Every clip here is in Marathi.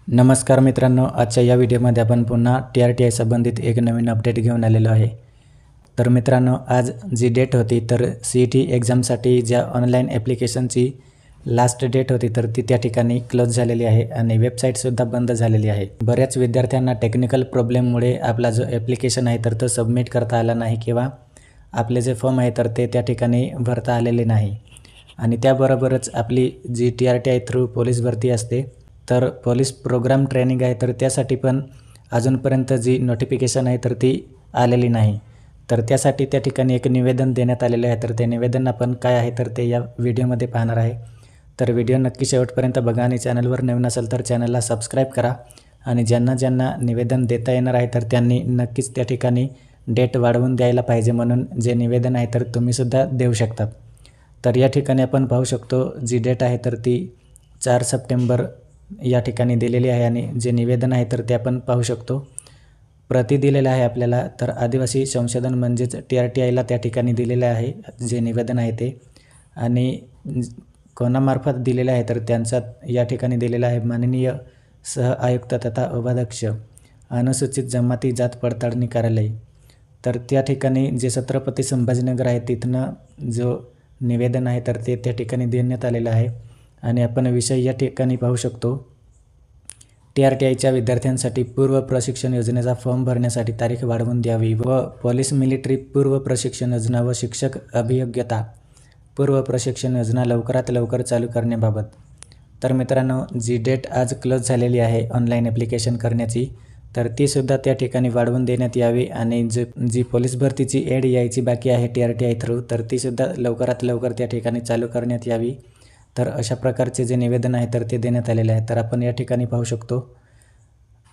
नमस्कार मित्रांनो, आजच्या या व्हिडिओमध्ये आपण पुन्हा TRTI संबंधित एक नवीन अपडेट घेऊन आलेलो आहे। तर मित्रांनो, आज जी डेट होती तर CET एक्झामसाठी ज्या ऑनलाईन ॲप्लिकेशनची लास्ट डेट होती तर ती त्या ठिकाणी क्लोज झालेली आहे आणि वेबसाईटसुद्धा बंद झालेली आहे। बऱ्याच विद्यार्थ्यांना टेक्निकल प्रॉब्लेममुळे आपला जो ॲप्लिकेशन आहे तर तो सबमिट करता आला नाही किंवा आपले जे फॉर्म आहे तर ते त्या ठिकाणी भरता आलेले नाही आणि त्याबरोबरच आपली जी TRTI थ्रू पोलीस भरती असते तर पोलीस प्रोग्राम ट्रेनिंग आहे तर त्यासाठी पण अजूनपर्यंत जी नोटिफिकेशन आहे तर ती आलेली नाही। तर त्यासाठी त्या ठिकाणी एक निवेदन देण्यात आलेले आहे। तर ते निवेदन आपण काय आहे तर ते या व्हिडिओमध्ये पाहणार आहे। तर व्हिडिओ नक्की शेवटपर्यंत बघा आणि चॅनलवर नवीन असेल तर चॅनलला सबस्क्राईब करा आणि ज्यांना निवेदन देता येणार आहे तर त्यांनी नक्कीच त्या ठिकाणी डेट वाढवून द्यायला पाहिजे, म्हणून जे निवेदन आहे तर तुम्हीसुद्धा देऊ शकता। तर या ठिकाणी आपण पाहू शकतो जी डेट आहे तर ती 4 सप्टेंबर या ठिकाणी दिलेली आहे आणि जे निवेदन आहे तर ते आपण पाहू शकतो। प्रति दिलेला आहे आपल्याला, तर आदिवासी संशोधन म्हणजेच TRTIला त्या ठिकाणी दिलेलं आहे जे निवेदन आहे ते, आणि कोणामार्फत दिलेलं आहे तर त्यांचा या ठिकाणी दिलेला आहे माननीय सह आयुक्त तथा उपाध्यक्ष अनुसूचित जमाती जात पडताळणी कार्यालय। तर त्या ठिकाणी जे छत्रपती संभाजीनगर आहे तिथनं जो निवेदन आहे तर ते त्या ठिकाणी देण्यात आलेलं आहे आणि आपण विषय या ठिकाणी पाहू शकतो। TRTIच्या विद्यार्थ्यांसाठी पूर्व प्रशिक्षण योजनेचा फॉर्म भरण्यासाठी तारीख वाढवून द्यावी व पोलीस मिलिटरी पूर्व प्रशिक्षण योजना व शिक्षक अभियोग्यता पूर्व प्रशिक्षण योजना लवकरात लवकर चालू करण्याबाबत। तर मित्रांनो, जी डेट आज क्लोज झालेली आहे ऑनलाईन ॲप्लिकेशन करण्याची तर तीसुद्धा त्या ठिकाणी वाढवून देण्यात यावी आणि जी पोलीस भरतीची ॲड यायची बाकी आहे TRTI थ्रू तर तीसुद्धा लवकरात लवकर त्या ठिकाणी चालू करण्यात यावी। तर अशा प्रकारचे जे निवेदन आहे तर ते देण्यात आलेले आहे। तर आपण या ठिकाणी पाहू शकतो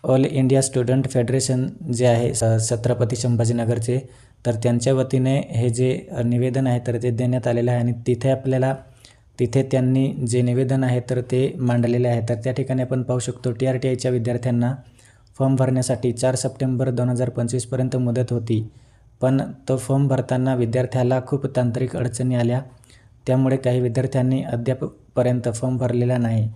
ऑल इंडिया स्टुडंट फेडरेशन जे आहे छत्रपती संभाजीनगरचे, तर त्यांच्या वतीने हे जे निवेदन आहे तर ते देण्यात आलेलं आहे आणि तिथे त्यांनी जे निवेदन आहे तर ते मांडलेले आहे। तर त्या ठिकाणी आपण पाहू शकतो TRTIच्या विद्यार्थ्यांना फॉर्म भरण्यासाठी 4 सप्टेंबर 2025 पर्यंत मुदत होती, पण तो फॉर्म भरताना विद्यार्थ्याला खूप तांत्रिक अडचणी आल्या, त्यामुळे काही विद्यार्थ्यांनी अद्यापपर्यंत फॉर्म भरलेला नाही।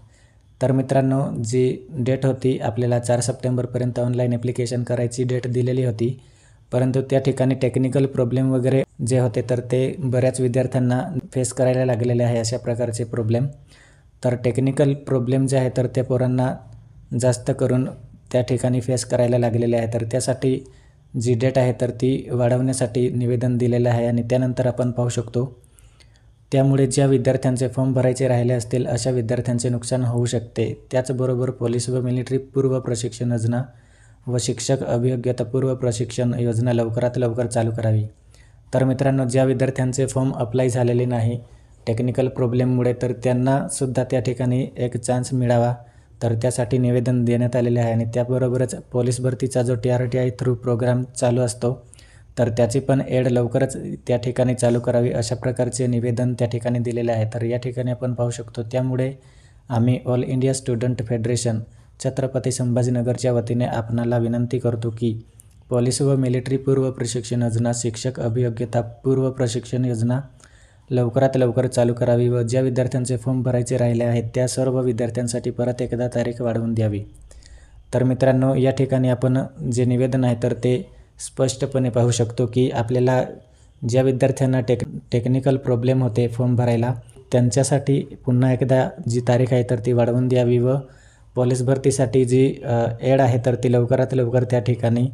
तर मित्रांनो, जी डेट होती आपल्याला 4 सप्टेंबरपर्यंत ऑनलाईन ॲप्लिकेशन करायची डेट दिलेली होती, परंतु त्या ठिकाणी टेक्निकल प्रॉब्लेम वगैरे जे होते तर ते बऱ्याच विद्यार्थ्यांना फेस करायला लागलेले आहे अशा प्रकारचे प्रॉब्लेम। तर टेक्निकल प्रॉब्लेम जे आहे तर त्या पोरांना जास्त करून त्या ठिकाणी फेस करायला लागलेले आहे। तर त्यासाठी जी डेट आहे तर ती वाढवण्यासाठी निवेदन दिलेलं आहे आणि त्यानंतर आपण पाहू शकतो त्यामुळे ज्या विद्यार्थ्यांचे फॉर्म भरायचे राहिले असतील अशा विद्यार्थ्यांचे नुकसान होऊ शकते। त्याचबरोबर पोलीस व मिलिटरी पूर्व प्रशिक्षण योजना व शिक्षक अभियोग्यता पूर्व प्रशिक्षण योजना लवकरात लवकर चालू करावी। तर मित्रांनो, ज्या विद्यार्थ्यांचे फॉर्म अप्लाय झालेले नाही टेक्निकल प्रॉब्लेममुळे तर त्यांनासुद्धा त्या ठिकाणी एक चान्स मिळावा, तर त्यासाठी निवेदन देण्यात आलेले आहे आणि त्याबरोबरच पोलीस भरतीचा जो TRTI थ्रू प्रोग्राम चालू असतो तर त्याची पण ॲड लवकरच त्या ठिकाणी चालू करावी अशा प्रकारचे निवेदन त्या ठिकाणी दिलेले आहे। तर या ठिकाणी आपण पाहू शकतो त्यामुळे आम्ही all India student federation Chhatrapati संभाजीनगरच्या वतीने आपणाला विनंती करतो की पोलीस व मिलिटरी पूर्व प्रशिक्षण योजना शिक्षक अभियोग्यता पूर्व प्रशिक्षण योजना लवकरात लवकर चालू करावी व ज्या विद्यार्थ्यांचे फॉर्म भरायचे राहिले आहेत त्या सर्व विद्यार्थ्यांसाठी परत एकदा तारीख वाढवून द्यावी। तर मित्रांनो, या ठिकाणी आपण जे निवेदन आहे तर ते स्पष्टपणे पाहू शकतो की आपल्याला ज्या विद्यार्थ्यांना टेक्निकल प्रॉब्लेम होते फॉर्म भरायला त्यांच्यासाठी पुन्हा एकदा जी तारीख आहे तर ती वाढवून द्यावी व पोलीस भरतीसाठी जी ॲड आहे तर ती लवकरात लवकर त्या ठिकाणी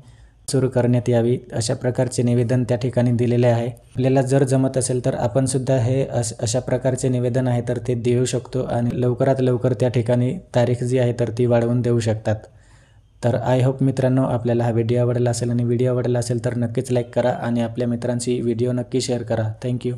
सुरू करण्यात यावी अशा प्रकारचे निवेदन त्या ठिकाणी दिलेले आहे। आपल्याला जर जमत असेल तर आपण सुद्धा हे अशा प्रकारचे निवेदन आहे तर ते देऊ शकतो आणि लवकरात लवकर त्या ठिकाणी तारीख जी आहे तर ती वाढवून देऊ शकतात। तर आय होप मित्रांनो आपल्याला हा व्हिडिओ आवडला असेल आणि व्हिडिओ आवडला असेल तर नक्कीच लाईक करा आणि आपल्या मित्रांशी व्हिडिओ नक्की शेअर करा। थँक्यू।